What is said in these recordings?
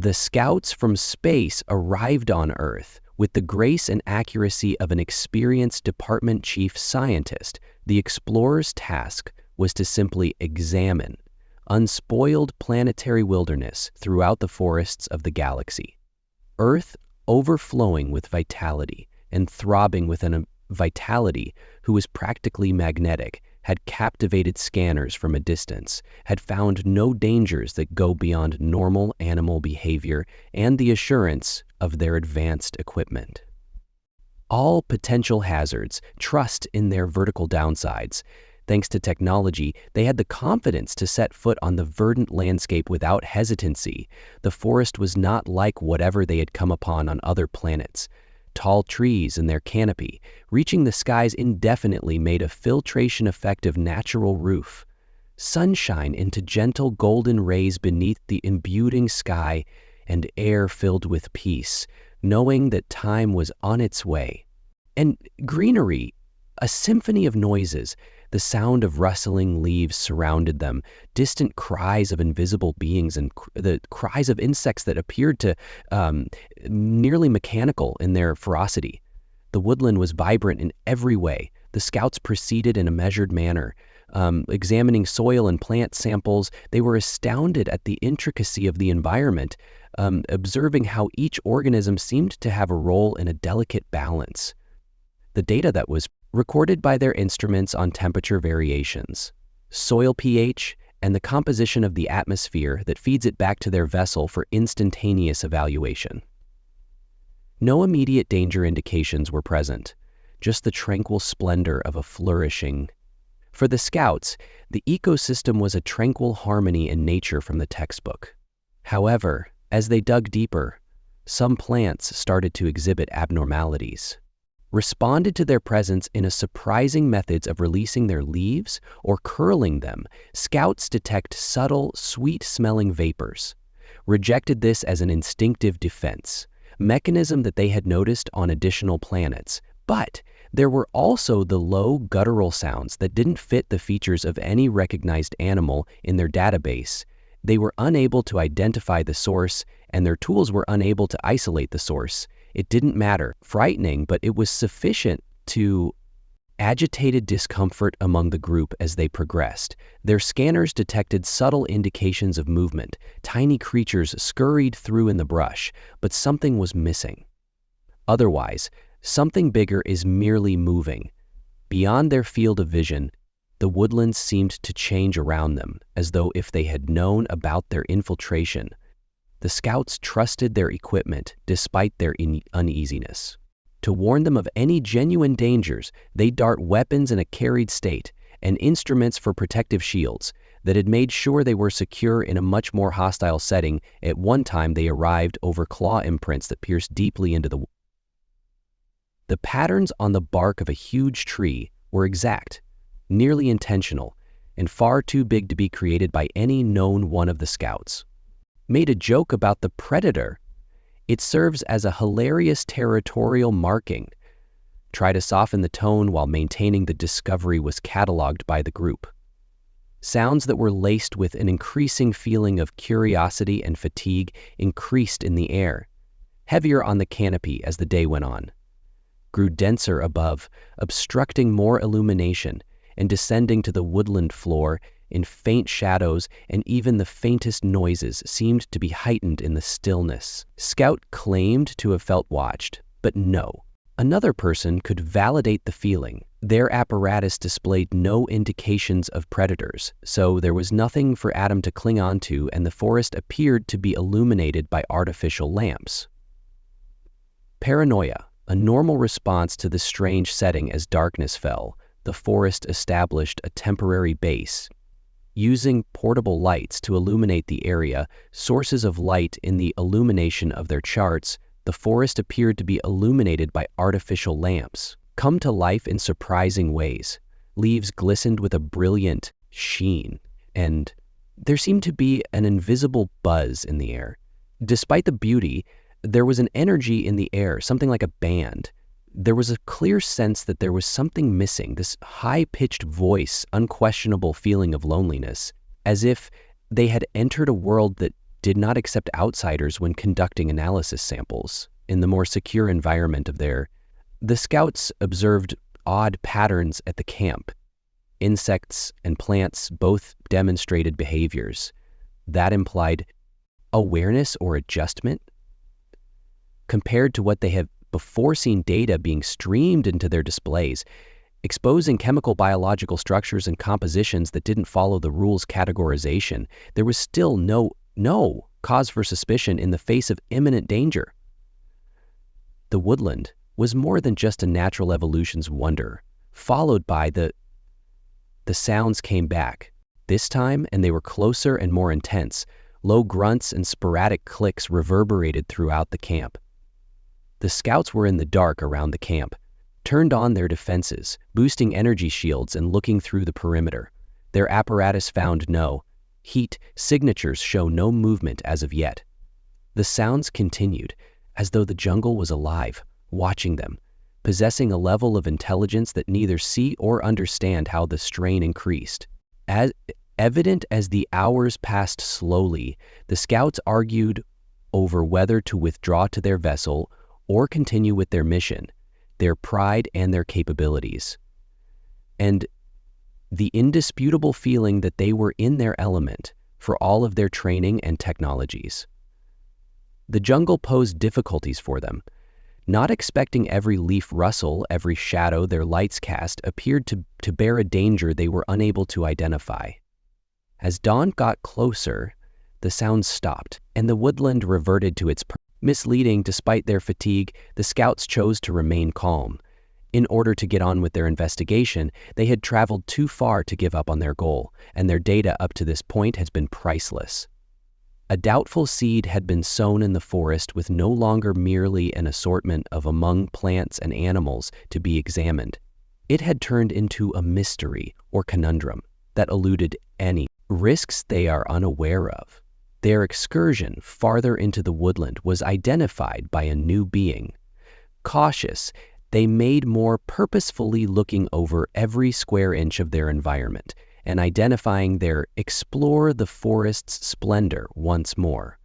The scouts from space arrived on Earth with the grace and accuracy of an experienced department chief scientist. The explorers' task was to simply examine unspoiled planetary wilderness throughout the forests of the galaxy. Earth, overflowing with vitality and throbbing with a vitality who was practically magnetic, had captivated scanners from a distance, had found no dangers that go beyond normal animal behavior, and the assurance of their advanced equipment. All potential hazards trust in their vertical downsides. Thanks to technology, they had the confidence to set foot on the verdant landscape without hesitancy. The forest was not like whatever they had come upon on other planets. Tall trees in their canopy, reaching the skies indefinitely, made a filtration effective natural roof. Sunshine into gentle golden rays beneath the imbuing sky, and air filled with peace, knowing that time was on its way. And greenery, a symphony of noises. The sound of rustling leaves surrounded them, distant cries of invisible beings, and the cries of insects that appeared to nearly mechanical in their ferocity. The woodland was vibrant in every way. The scouts proceeded in a measured manner. Examining soil and plant samples, they were astounded at the intricacy of the environment, observing how each organism seemed to have a role in a delicate balance. The data that was recorded by their instruments on temperature variations, soil pH, and the composition of the atmosphere that feeds it back to their vessel for instantaneous evaluation. No immediate danger indications were present, just the tranquil splendor of a flourishing. For the scouts, the ecosystem was a tranquil harmony in nature from the textbook. However, as they dug deeper, some plants started to exhibit abnormalities. Responded to their presence in a surprising methods of releasing their leaves or curling them. Scouts detect subtle, sweet-smelling vapors. Rejected this as an instinctive defense, mechanism that they had noticed on additional planets. But there were also the low guttural sounds that didn't fit the features of any recognized animal in their database. They were unable to identify the source, and their tools were unable to isolate the source. It didn't matter. Frightening, but it was sufficient to agitated discomfort among the group as they progressed. Their scanners detected subtle indications of movement. Tiny creatures scurried through in the brush, but something was missing. Otherwise, something bigger is merely moving. Beyond their field of vision, the woodlands seemed to change around them, as though if they had known about their infiltration. The scouts trusted their equipment despite their uneasiness. To warn them of any genuine dangers, they dart weapons in a carried state and instruments for protective shields that had made sure they were secure in a much more hostile setting. At one time, they arrived over claw imprints that pierced deeply into the wood. The patterns on the bark of a huge tree were exact, nearly intentional, and far too big to be created by any known one of the scouts. Made a joke about the predator, it serves as a hilarious territorial marking. Try to soften the tone while maintaining the discovery was cataloged by the group. Sounds that were laced with an increasing feeling of curiosity and fatigue increased in the air, heavier on the canopy as the day went on, grew denser above, obstructing more illumination, and descending to the woodland floor in faint shadows, and even the faintest noises seemed to be heightened in the stillness. Scout claimed to have felt watched, but no. Another person could validate the feeling. Their apparatus displayed no indications of predators, so there was nothing for Adam to cling on to, and the forest appeared to be illuminated by artificial lamps. Paranoia, a normal response to the strange setting. As darkness fell, the forest established a temporary base, using portable lights to illuminate the area, sources of light in the illumination of their charts. The forest appeared to be illuminated by artificial lamps, come to life in surprising ways. Leaves glistened with a brilliant sheen, and there seemed to be an invisible buzz in the air. Despite the beauty, there was an energy in the air, something like a band. There was a clear sense that there was something missing, this high-pitched voice, unquestionable feeling of loneliness, as if they had entered a world that did not accept outsiders when conducting analysis samples. In the more secure environment of the scouts observed odd patterns at the camp. Insects and plants both demonstrated behaviors that implied awareness or adjustment. Compared to what they had before seen data being streamed into their displays, exposing chemical biological structures and compositions that didn't follow the rules categorization, there was still no cause for suspicion in the face of imminent danger. The woodland was more than just a natural evolution's wonder, followed by the sounds came back. This time, and they were closer and more intense. Low grunts and sporadic clicks reverberated throughout the camp. The scouts were in the dark around the camp, turned on their defenses, boosting energy shields and looking through the perimeter. Their apparatus found no heat signatures, show no movement as of yet. The sounds continued, as though the jungle was alive, watching them, possessing a level of intelligence that neither see or understand. How the strain increased. As evident as the hours passed slowly, the scouts argued over whether to withdraw to their vessel or continue with their mission, their pride and their capabilities, and the indisputable feeling that they were in their element for all of their training and technologies. The jungle posed difficulties for them. Not expecting every leaf rustle, every shadow their lights cast appeared to bear a danger they were unable to identify. As dawn got closer, the sounds stopped, and the woodland reverted to its misleading. Despite their fatigue, the scouts chose to remain calm. In order to get on with their investigation, they had traveled too far to give up on their goal, and their data up to this point has been priceless. A doubtful seed had been sown in the forest, with no longer merely an assortment of among plants and animals to be examined. It had turned into a mystery or conundrum that eluded any risks they are unaware of. Their excursion farther into the woodland was identified by a new being. Cautious, they made more purposefully, looking over every square inch of their environment and identifying their explore the forest's splendor once more.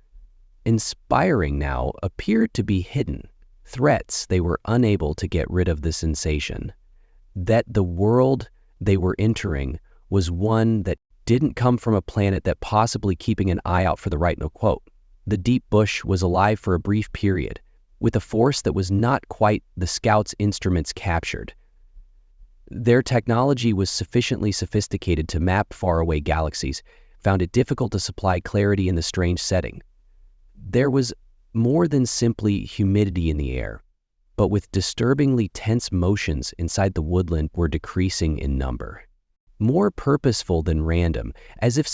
Inspiring now appeared to be hidden threats. They were unable to get rid of the sensation that the world they were entering was one that didn't come from a planet that possibly keeping an eye out for the right. No quote. The deep bush was alive for a brief period, with a force that was not quite the scouts' instruments captured. Their technology was sufficiently sophisticated to map faraway galaxies, found it difficult to supply clarity in the strange setting. There was more than simply humidity in the air, but with disturbingly tense motions inside the woodland were decreasing in number. More purposeful than random, as if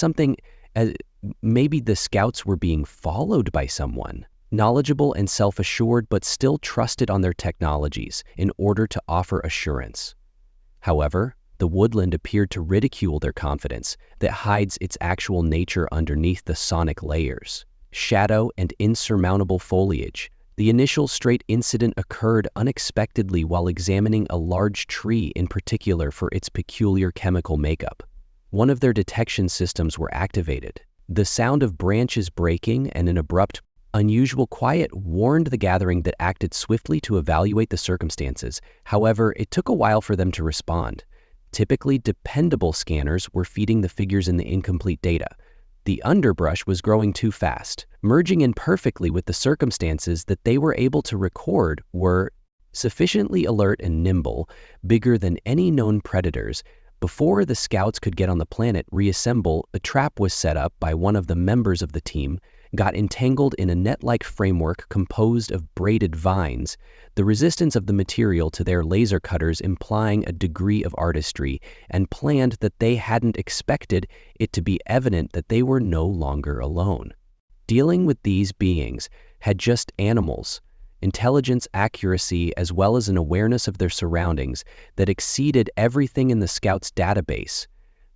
maybe the scouts were being followed by someone, knowledgeable and self-assured, but still trusted on their technologies in order to offer assurance. However, the woodland appeared to ridicule their confidence that hides its actual nature underneath the sonic layers. Shadow and insurmountable foliage. The initial straight incident occurred unexpectedly while examining a large tree in particular for its peculiar chemical makeup. One of their detection systems were activated. The sound of branches breaking and an abrupt, unusual quiet warned the gathering that acted swiftly to evaluate the circumstances. However, it took a while for them to respond. Typically dependable scanners were feeding the figures in the incomplete data. The underbrush was growing too fast. Merging in perfectly with the circumstances that they were able to record were sufficiently alert and nimble, bigger than any known predators. Before the scouts could get on the planet, reassemble, a trap was set up by one of the members of the team, got entangled in a net-like framework composed of braided vines, the resistance of the material to their laser cutters implying a degree of artistry, and planned that they hadn't expected it to be evident that they were no longer alone. Dealing with these beings had just animals, intelligence, accuracy, as well as an awareness of their surroundings that exceeded everything in the scouts' database.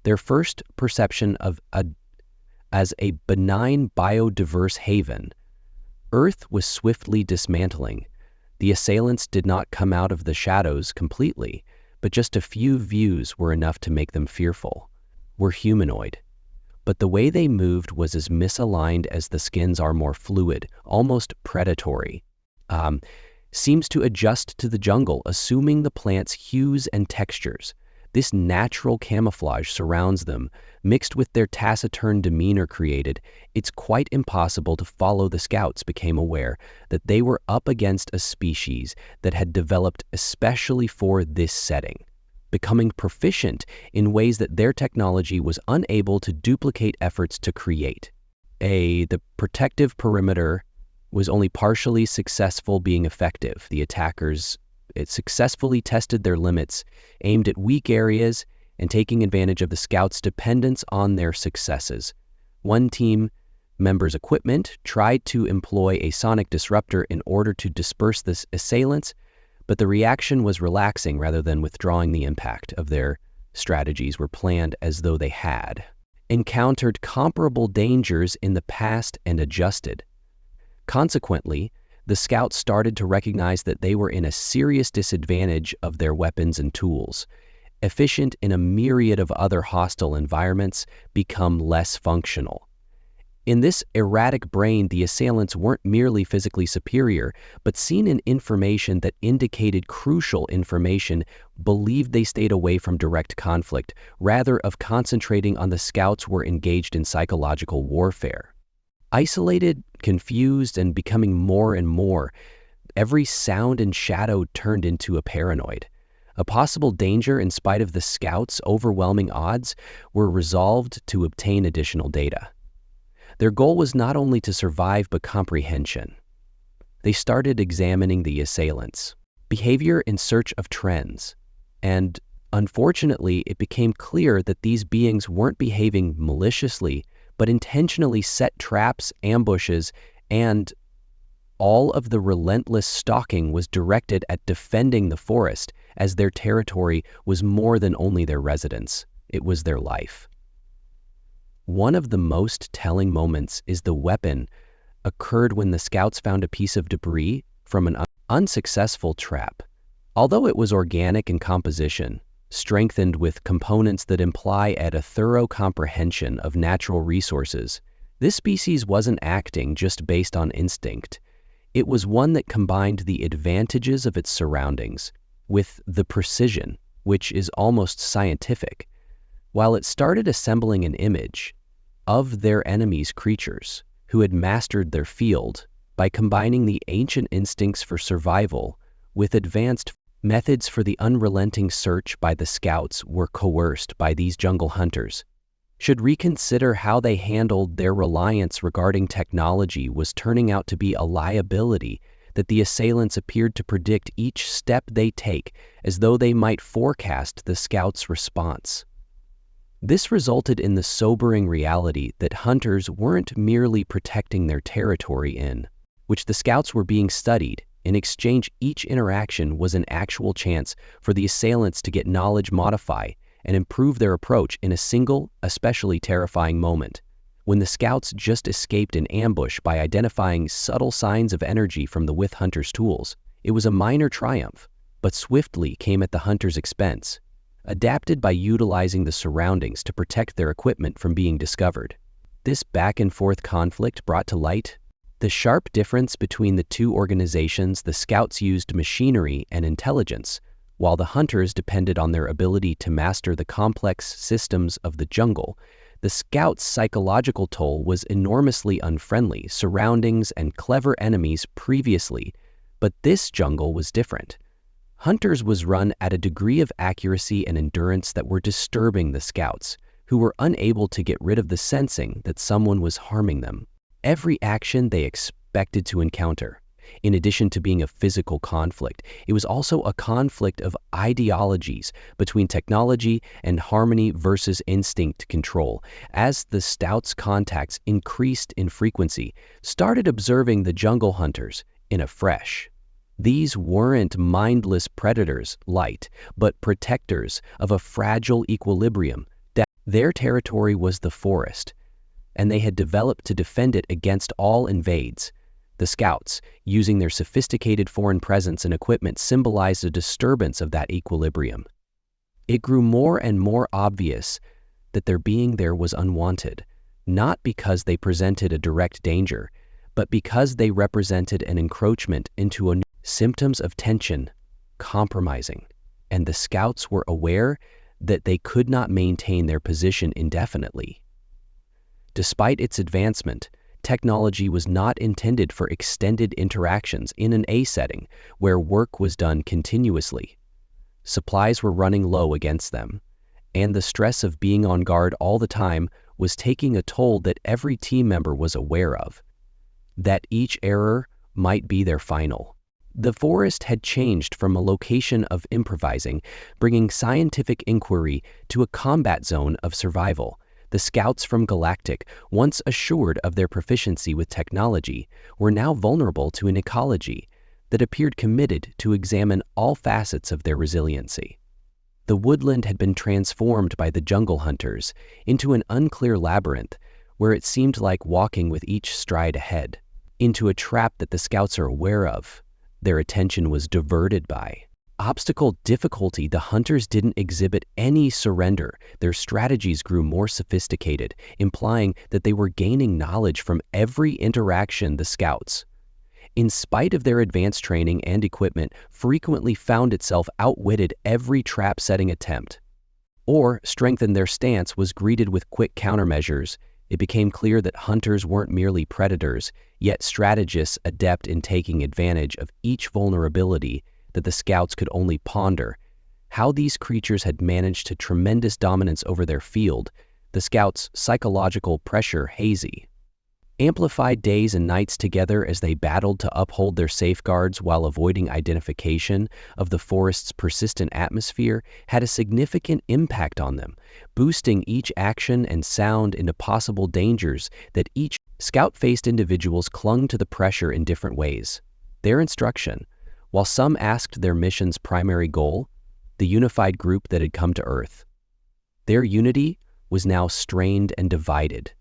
Their first perception as a benign biodiverse haven, Earth was swiftly dismantling. The assailants did not come out of the shadows completely, but just a few views were enough to make them fearful. Were humanoid, but the way they moved was as misaligned as the skins are more fluid, almost predatory. Seems to adjust to the jungle, assuming the plant's hues and textures. This natural camouflage surrounds them, mixed with their taciturn demeanor created. It's quite impossible to follow. The scouts became aware that they were up against a species that had developed especially for this setting, becoming proficient in ways that their technology was unable to duplicate efforts to create. The protective perimeter was only partially successful being effective. The attackers successfully tested their limits, aimed at weak areas, and taking advantage of the scouts' dependence on their successes. One team member's equipment tried to employ a sonic disruptor in order to disperse the assailants, but the reaction was relaxing rather than withdrawing. The impact of their strategies were planned as though they had encountered comparable dangers in the past and adjusted. Consequently, the scouts started to recognize that they were in a serious disadvantage of their weapons and tools. Efficient in a myriad of other hostile environments, become less functional. In this erratic brain, the assailants weren't merely physically superior, but seen in information that indicated crucial information, believed they stayed away from direct conflict, rather of concentrating on the scouts were engaged in psychological warfare. Isolated, confused, and becoming more and more, every sound and shadow turned into a paranoid. A possible danger, in spite of the scouts' overwhelming odds, were resolved to obtain additional data. Their goal was not only to survive but comprehension. They started examining the assailants' behavior in search of trends, and unfortunately, it became clear that these beings weren't behaving maliciously, but intentionally set traps, ambushes, and all of the relentless stalking was directed at defending the forest, as their territory was more than only their residence, it was their life. One of the most telling moments is the weapon occurred when the scouts found a piece of debris from an unsuccessful trap. Although it was organic in composition, strengthened with components that imply at a thorough comprehension of natural resources, this species wasn't acting just based on instinct. It was one that combined the advantages of its surroundings with the precision, which is almost scientific. While it started assembling an image of their enemies' creatures who had mastered their field by combining the ancient instincts for survival with advanced methods for the unrelenting search by the scouts were coerced by these jungle hunters, should reconsider how they handled their reliance regarding technology was turning out to be a liability that the assailants appeared to predict each step they take as though they might forecast the scouts' response. This resulted in the sobering reality that hunters weren't merely protecting their territory in which the scouts were being studied. In exchange, each interaction was an actual chance for the assailants to get knowledge, modify, and improve their approach in a single, especially terrifying moment. When the scouts just escaped an ambush by identifying subtle signs of energy from the With Hunter's tools, it was a minor triumph, but swiftly came at the hunter's expense, adapted by utilizing the surroundings to protect their equipment from being discovered. This back-and-forth conflict brought to light the sharp difference between the two organizations. The scouts used machinery and intelligence, while the hunters depended on their ability to master the complex systems of the jungle. The scouts' psychological toll was enormously unfriendly, surroundings and clever enemies previously, but this jungle was different. Hunters was run at a degree of accuracy and endurance that were disturbing the scouts, who were unable to get rid of the sensing that someone was harming them. Every action they expected to encounter, in addition to being a physical conflict, it was also a conflict of ideologies between technology and harmony versus instinct control. As the scouts' contacts increased in frequency, started observing the jungle hunters in a fresh. These weren't mindless predators, light, but protectors of a fragile equilibrium. Their territory was the forest, and they had developed to defend it against all invades. The scouts, using their sophisticated foreign presence and equipment, symbolized a disturbance of that equilibrium. It grew more and more obvious that their being there was unwanted. not because they presented a direct danger, but because they represented an encroachment into symptoms of tension, compromising, and the scouts were aware that they could not maintain their position indefinitely. Despite its advancement, technology was not intended for extended interactions in an A setting where work was done continuously. Supplies were running low against them, and the stress of being on guard all the time was taking a toll that every team member was aware of, that each error might be their final. The forest had changed from a location of improvising, bringing scientific inquiry, to a combat zone of survival. The scouts from Galactic, once assured of their proficiency with technology, were now vulnerable to an ecology that appeared committed to examine all facets of their resiliency. The woodland had been transformed by the jungle hunters into an unclear labyrinth where it seemed like walking with each stride ahead, into a trap that the scouts are aware of. Their attention was diverted by obstacle difficulty. The hunters didn't exhibit any surrender. Their strategies grew more sophisticated, implying that they were gaining knowledge from every interaction. The scouts, in spite of their advanced training and equipment, frequently found itself outwitted every trap-setting attempt, or strengthened their stance was greeted with quick countermeasures. It became clear that hunters weren't merely predators, yet strategists adept in taking advantage of each vulnerability that the scouts could only ponder. How these creatures had managed to tremendous dominance over their field, the scouts' psychological pressure hazy, amplified days and nights together as they battled to uphold their safeguards while avoiding identification of the forest's persistent atmosphere, had a significant impact on them, boosting each action and sound into possible dangers that each scout-faced. Individuals clung to the pressure in different ways. Their instruction, while some asked their mission's primary goal, the unified group that had come to Earth, their unity was now strained and divided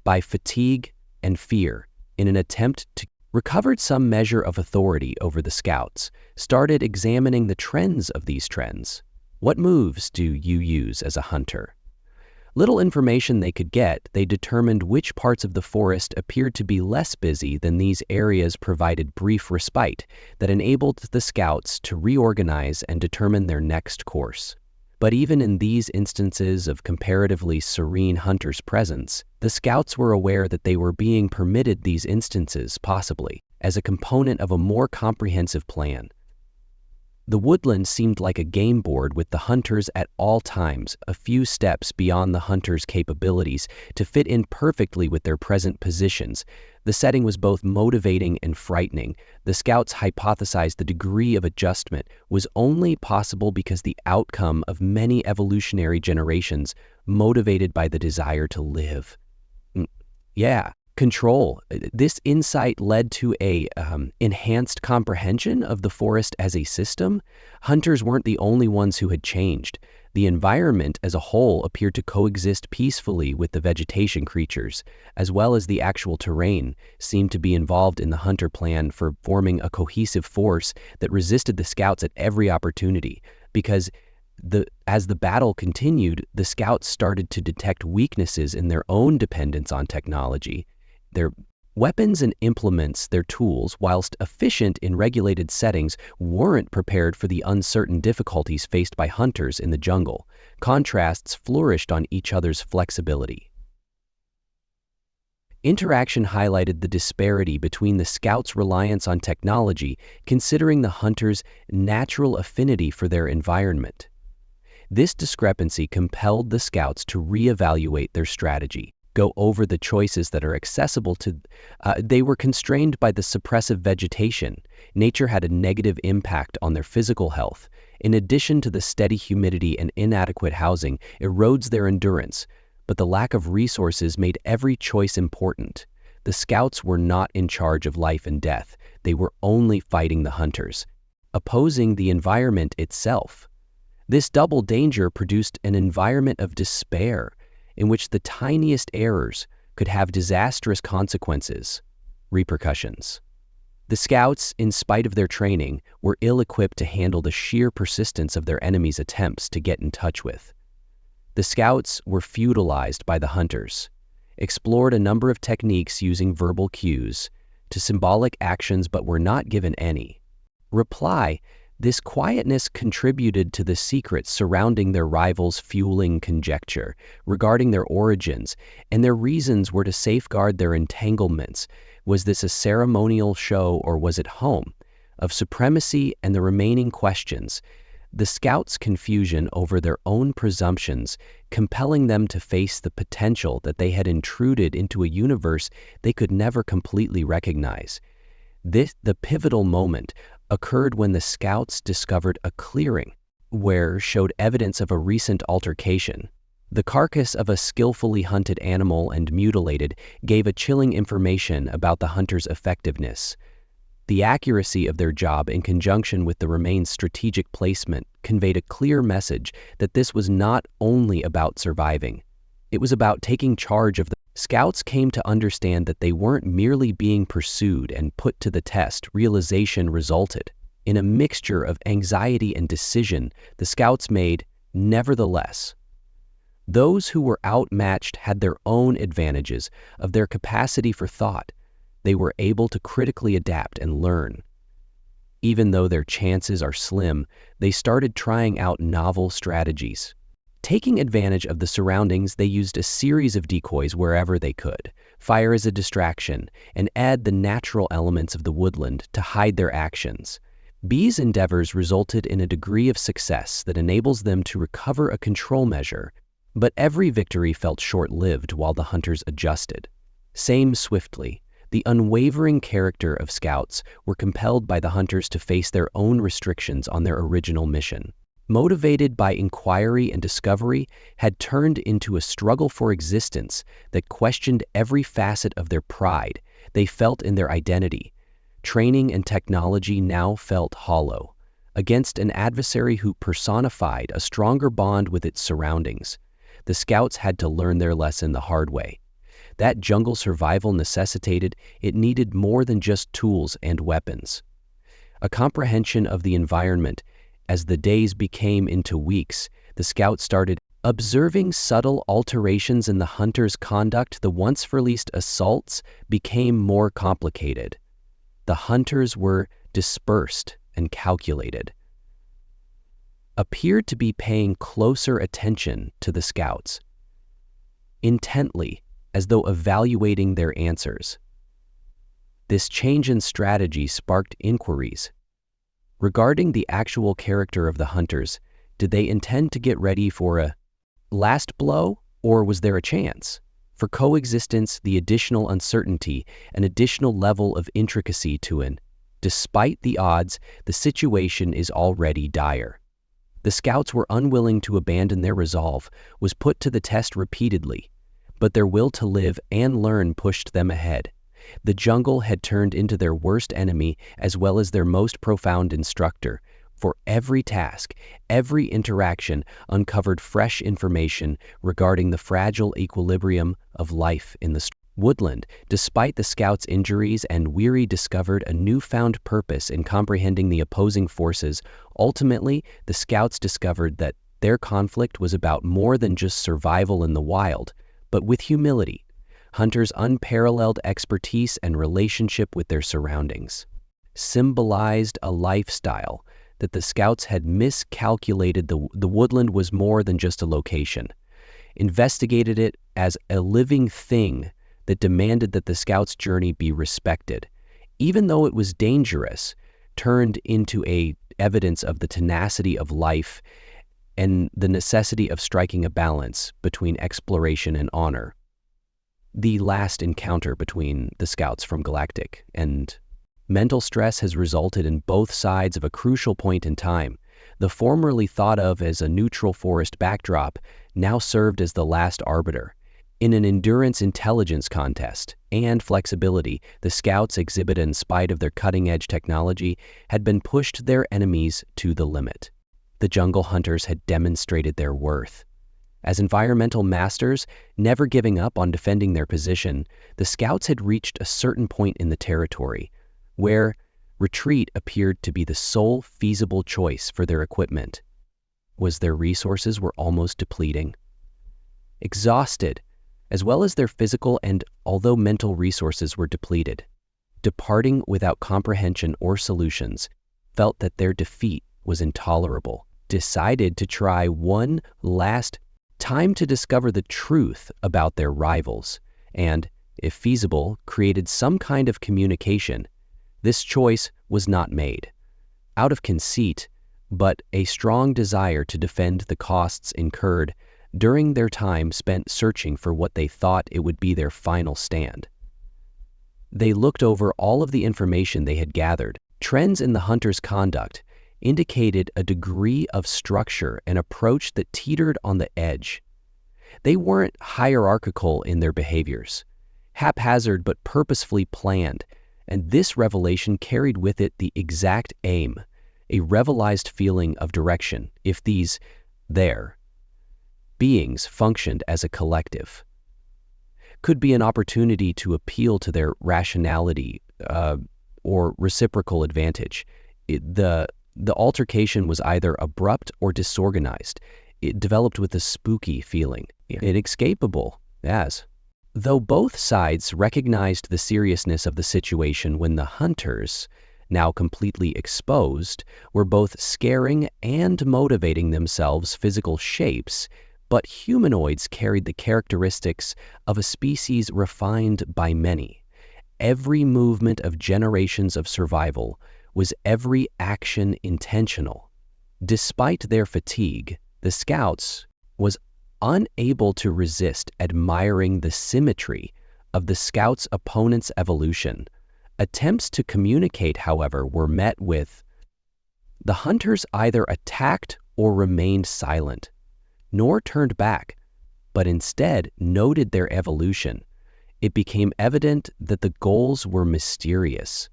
by fatigue and fear. In an attempt to recover some measure of authority over the scouts, started examining the trends of these trends. What moves do you use as a hunter? Little information they could get, they determined which parts of the forest appeared to be less busy than these areas provided brief respite that enabled the scouts to reorganize and determine their next course. But even in these instances of comparatively serene hunters' presence, the scouts were aware that they were being permitted these instances, possibly as a component of a more comprehensive plan. The woodland seemed like a game board with the hunters at all times, a few steps beyond the hunters' capabilities to fit in perfectly with their present positions. The setting was both motivating and frightening. The scouts hypothesized the degree of adjustment was only possible because the outcome of many evolutionary generations motivated by the desire to live. Control. This insight led to a enhanced comprehension of the forest as a system. Hunters weren't the only ones who had changed. The environment as a whole appeared to coexist peacefully with the vegetation. Creatures, as well as the actual terrain, seemed to be involved in the hunter plan for forming a cohesive force that resisted the scouts at every opportunity. Because as the battle continued, the scouts started to detect weaknesses in their own dependence on technology. Their weapons and implements, their tools, whilst efficient in regulated settings, weren't prepared for the uncertain difficulties faced by hunters in the jungle. Contrasts flourished on each other's flexibility. Interaction highlighted the disparity between the scouts' reliance on technology, considering the hunters' natural affinity for their environment. This discrepancy compelled the scouts to reevaluate their strategy, go over the choices that are accessible to. They were constrained by the suppressive vegetation. Nature had a negative impact on their physical health. In addition to the steady humidity and inadequate housing erodes their endurance, but the lack of resources made every choice important. The scouts were not in charge of life and death. They were only fighting the hunters, opposing the environment itself. This double danger produced an environment of despair, in which the tiniest errors could have disastrous repercussions. The scouts, in spite of their training, were ill-equipped to handle the sheer persistence of their enemies' attempts to get in touch with. The scouts were feudalized by the hunters. explored a number of techniques using verbal cues to symbolic actions but were not given any reply. This quietness contributed to the secrets surrounding their rivals, fueling conjecture regarding their origins, and their reasons were to safeguard their entanglements. Was this a ceremonial show or was it home? Of supremacy and the remaining questions, the scouts' confusion over their own presumptions, compelling them to face the potential that they had intruded into a universe they could never completely recognize. The pivotal moment occurred when the scouts discovered a clearing where showed evidence of a recent altercation. The carcass of a skillfully hunted animal and mutilated gave a chilling information about the hunter's effectiveness. The accuracy of their job in conjunction with the remains' strategic placement conveyed a clear message that this was not only about surviving. It was about taking charge of the scouts came to understand that they weren't merely being pursued and put to the test. Realization resulted in a mixture of anxiety and decision the scouts made. Nevertheless, those who were outmatched had their own advantages of their capacity for thought. They were able to critically adapt and learn. Even though their chances are slim, they started trying out novel strategies. Taking advantage of the surroundings, they used a series of decoys wherever they could, fire as a distraction, and add the natural elements of the woodland to hide their actions. These endeavors resulted in a degree of success that enables them to recover a control measure, but every victory felt short-lived while the hunters adjusted. Swiftly, the unwavering character of scouts were compelled by the hunters to face their own restrictions on their original mission. Motivated by inquiry and discovery, had turned into a struggle for existence that questioned every facet of their pride they felt in their identity. Training and technology now felt hollow, against an adversary who personified a stronger bond with its surroundings. The scouts had to learn their lesson the hard way. That jungle survival necessitated it needed more than just tools and weapons. A comprehension of the environment. As the days became into weeks, the scouts started observing subtle alterations in the hunters' conduct. The once released assaults became more complicated. The hunters were dispersed and calculated, appeared to be paying closer attention to the scouts, intently, as though evaluating their answers. This change in strategy sparked inquiries regarding the actual character of the hunters. Did they intend to get ready for a last blow, or was there a chance for coexistence? The additional uncertainty, an additional level of intricacy to it. Despite the odds, the situation is already dire. The scouts were unwilling to abandon their resolve, was put to the test repeatedly, but their will to live and learn pushed them ahead. The jungle had turned into their worst enemy as well as their most profound instructor. For every task, every interaction uncovered fresh information regarding the fragile equilibrium of life in the woodland. Despite the scouts' injuries and weary, discovered a newfound purpose in comprehending the opposing forces. Ultimately, the scouts discovered that their conflict was about more than just survival in the wild, but with humility. Hunters' unparalleled expertise and relationship with their surroundings symbolized a lifestyle that the scouts had miscalculated. The woodland was more than just a location, investigated it as a living thing that demanded that the scouts' journey be respected. Even though it was dangerous, turned into evidence of the tenacity of life and the necessity of striking a balance between exploration and honor. The last encounter between the scouts from Galactic and mental stress has resulted in both sides of a crucial point in time. The formerly thought of as a neutral forest backdrop now served as the last arbiter. In an endurance intelligence contest and flexibility the scouts exhibited in spite of their cutting-edge technology had been pushed their enemies to the limit. The jungle hunters had demonstrated their worth. As environmental masters, never giving up on defending their position, the scouts had reached a certain point in the territory where retreat appeared to be the sole feasible choice for their equipment. Their resources were almost depleting. Exhausted, as well as their physical and, although mental resources were depleted. Departing without comprehension or solutions, felt that their defeat was intolerable, decided to try one last time to discover the truth about their rivals, and, if feasible, created some kind of communication. This choice was not made out of conceit, but a strong desire to defend the costs incurred during their time spent searching for what they thought it would be their final stand. They looked over all of the information they had gathered. Trends in the hunters' conduct indicated a degree of structure and approach that teetered on the edge. They weren't hierarchical in their behaviors, haphazard but purposefully planned, and this revelation carried with it the exact aim, a revelized feeling of direction, if these beings functioned as a collective. Could be an opportunity to appeal to their rationality or reciprocal advantage. The altercation was either abrupt or disorganized. It developed with a spooky feeling, inescapable, as though both sides recognized the seriousness of the situation when the hunters, now completely exposed, were both scaring and motivating themselves physical shapes, but humanoids carried the characteristics of a species refined by many. Every movement of generations of survival was every action intentional. Despite their fatigue, the scouts was unable to resist admiring the symmetry of the scouts' opponent's evolution. Attempts to communicate, however, were met with the hunters either attacked or remained silent, nor turned back, but instead noted their evolution. It became evident that the goals were mysterious,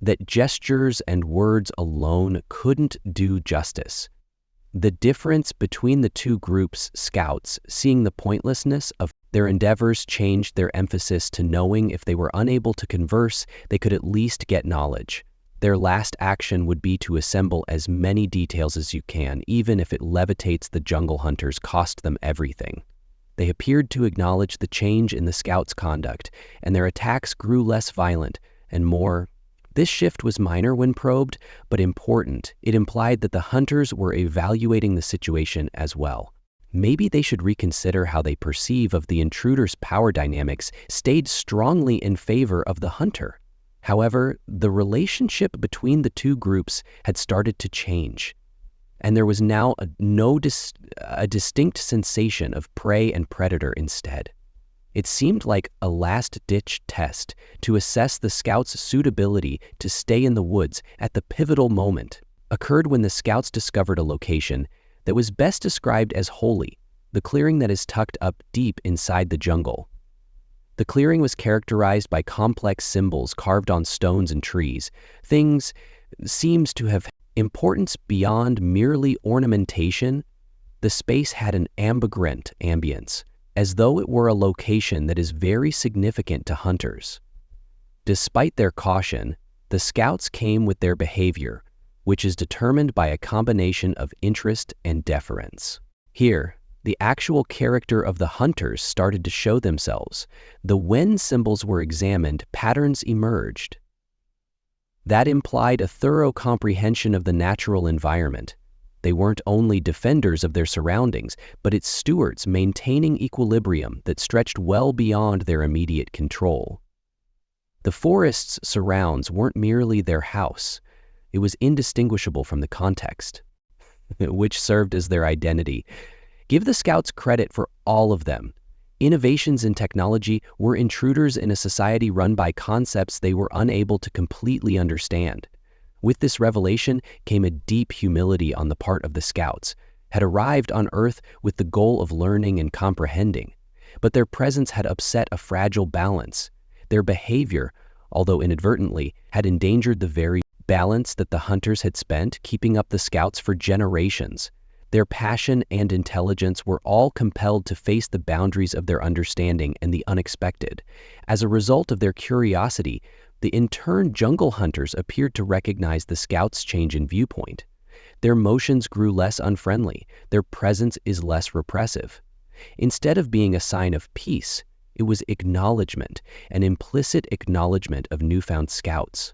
that gestures and words alone couldn't do justice. The difference between the two groups, scouts, seeing the pointlessness of their endeavors, changed their emphasis to knowing if they were unable to converse, they could at least get knowledge. Their last action would be to assemble as many details as you can, even if it levitates the jungle hunters, cost them everything. They appeared to acknowledge the change in the scouts' conduct, and their attacks grew less violent and more. This shift was minor when probed, but important. It implied that the hunters were evaluating the situation as well. Maybe they should reconsider how they perceive of the intruder's power dynamics stayed strongly in favor of the hunter. However, the relationship between the two groups had started to change, and there was now a distinct sensation of prey and predator instead. It seemed like a last-ditch test to assess the scouts' suitability to stay in the woods at the pivotal moment. Occurred when the scouts discovered a location that was best described as holy, the clearing that is tucked up deep inside the jungle. The clearing was characterized by complex symbols carved on stones and trees. Things seems to have importance beyond merely ornamentation. The space had an ambiguous ambience, as though it were a location that is very significant to hunters. Despite their caution, the scouts came with their behavior, which is determined by a combination of interest and deference. Here, the actual character of the hunters started to show themselves. When symbols were examined, patterns emerged. That implied a thorough comprehension of the natural environment. They weren't only defenders of their surroundings, but its stewards, maintaining equilibrium that stretched well beyond their immediate control. The forest's surrounds weren't merely their house. It was indistinguishable from the context, which served as their identity. Give the scouts credit for all of them. Innovations in technology were intruders in a society run by concepts they were unable to completely understand. With this revelation came a deep humility on the part of the scouts, had arrived on Earth with the goal of learning and comprehending, but their presence had upset a fragile balance. Their behavior, although inadvertently, had endangered the very balance that the hunters had spent keeping up the scouts for generations. Their passion and intelligence were all compelled to face the boundaries of their understanding and the unexpected. As a result of their curiosity, the interned jungle hunters appeared to recognize the scouts' change in viewpoint. Their motions grew less unfriendly. Their presence is less repressive. Instead of being a sign of peace, it was acknowledgement, an implicit acknowledgement of newfound scouts.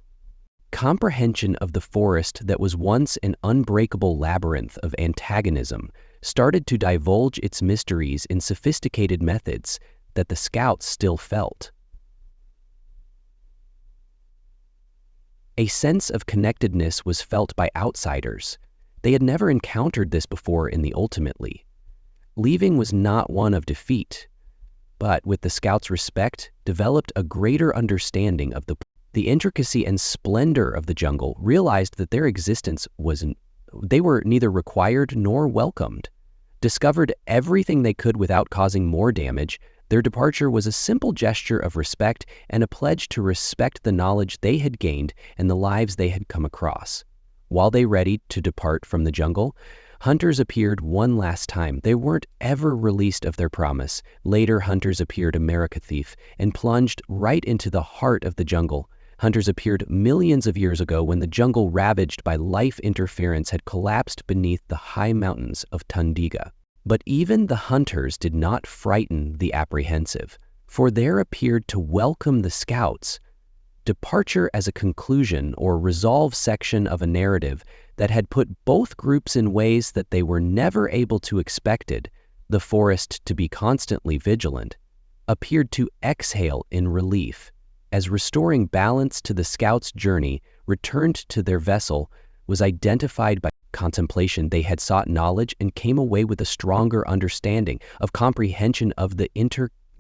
Comprehension of the forest that was once an unbreakable labyrinth of antagonism started to divulge its mysteries in sophisticated methods that the scouts still felt. A sense of connectedness was felt by outsiders. They had never encountered this before in the Ultimately. Leaving was not one of defeat, but with the scouts' respect, developed a greater understanding of the intricacy and splendor of the jungle, realized that their existence they were neither required nor welcomed. Discovered everything they could without causing more damage, their departure was a simple gesture of respect and a pledge to respect the knowledge they had gained and the lives they had come across. While they readied to depart from the jungle, hunters appeared one last time. They weren't ever released of their promise. Later, hunters appeared Americatheef and plunged right into the heart of the jungle. Hunters appeared millions of years ago when the jungle ravaged by life interference had collapsed beneath the high mountains of Tundiga. But even the hunters did not frighten the apprehensive, for there appeared to welcome the scouts departure as a conclusion or resolve section of a narrative that had put both groups in ways that they were never able to expected, the forest to be constantly vigilant, appeared to exhale in relief, as restoring balance to the scouts' journey returned to their vessel was identified by contemplation. They had sought knowledge and came away with a stronger understanding of comprehension of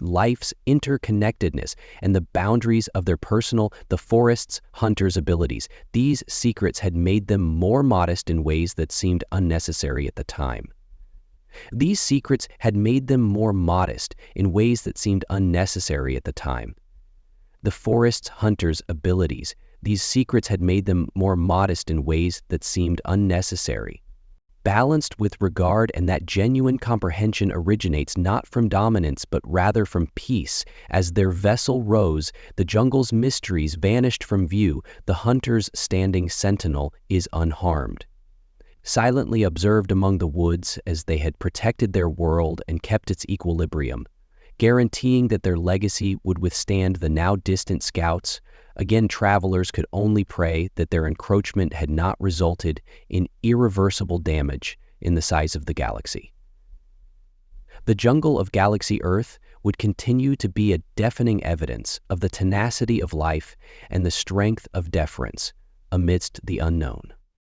life's interconnectedness and the boundaries of their personal, the forest's, hunters' abilities. These secrets had made them more modest in ways that seemed unnecessary at the time. These secrets had made them more modest in ways that seemed unnecessary at the time. The forest's hunters' abilities, these secrets had made them more modest in ways that seemed unnecessary. Balanced with regard, and that genuine comprehension originates not from dominance but rather from peace. As their vessel rose, the jungle's mysteries vanished from view. The hunter's standing sentinel is unharmed. Silently observed among the woods as they had protected their world and kept its equilibrium, guaranteeing that their legacy would withstand the now distant scouts. Again, travelers could only pray that their encroachment had not resulted in irreversible damage in the size of the galaxy. The jungle of Galaxy Earth would continue to be a deafening evidence of the tenacity of life and the strength of deference amidst the unknown.